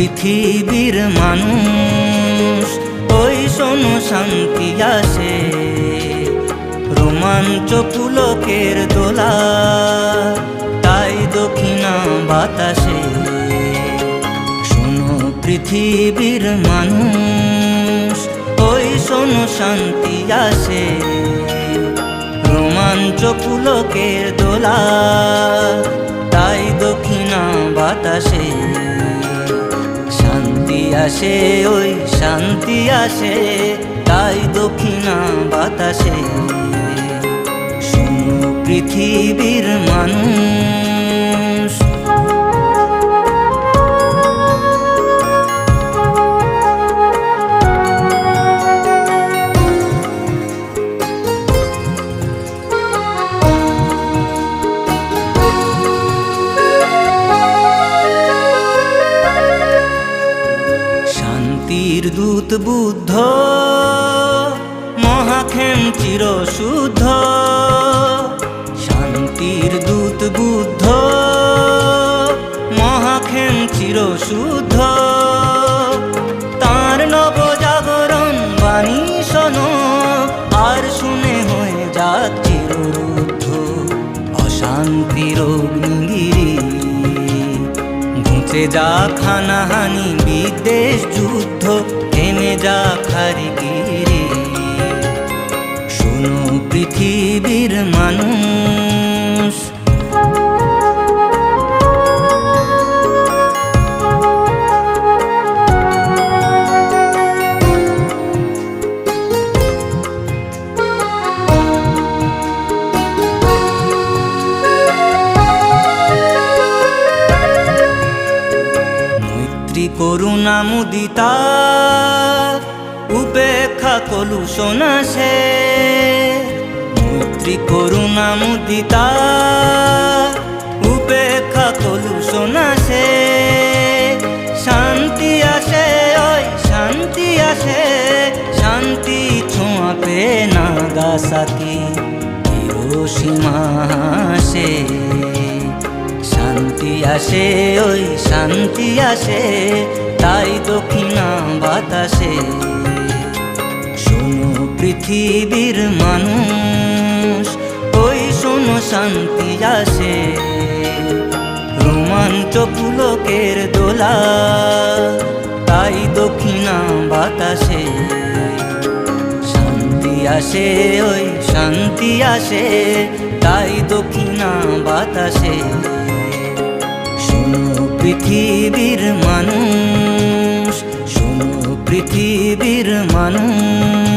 পৃথিবীর মানুষ ওই শোনো শান্তি আসে, রোমাঞ্চ পুলকের দোলা তাই দক্ষিণা বাতাসে। শোনো পৃথিবীর মানুষ ওই শোনো শান্তি আসে, রোমাঞ্চ পুলকের দোলা তাই দক্ষিণা বাতাসে। শান্তি আসে ওই শান্তি আসে তাই দক্ষিণা বাতাসে। শোনো পৃথিবীর মানুষ। শান্তির দূত বুদ্ধ মহাখ্যান চিরশুদ্ধ, শান্তির দূত বুদ্ধ মহাখ্যান চিরশুদ্ধ। তাঁর নবজাগরণ বাণী শোনো, আর শুনে হয়ে যাক চিররুদ্ধ। অশান্তির অগ্নিগিরি ঘুচে যাক হানাহানি বিদ্বেষ যুদ্ধ, থেমে যাক হারিগিরি। শোনো পৃথিবীর মানুষ। করুণা মুদিতা উপেক্ষা কলুষণ আসে, মৈত্রী করুণা মুদিতা উপেক্ষা কলুষণ আসে। শান্তি আসে ওই শান্তি আসে, শান্তি ছোঁয়াবে নাগাসাকি হিরোশিমা আসে। শান্তি আসে ওই শান্তি আসে তাই দক্ষিণা বাতাসে। শোনো পৃথিবীর মানুষ ওই শোনো শান্তি আসে, রোমাঞ্চ পুলকের দোলা তাই দক্ষিণা বাতাসে। শান্তি আসে ওই শান্তি আসে তাই দক্ষিণা বাতাসে। শোনো পৃথিবীর মানুষ, শোনো পৃথিবীর মানুষ।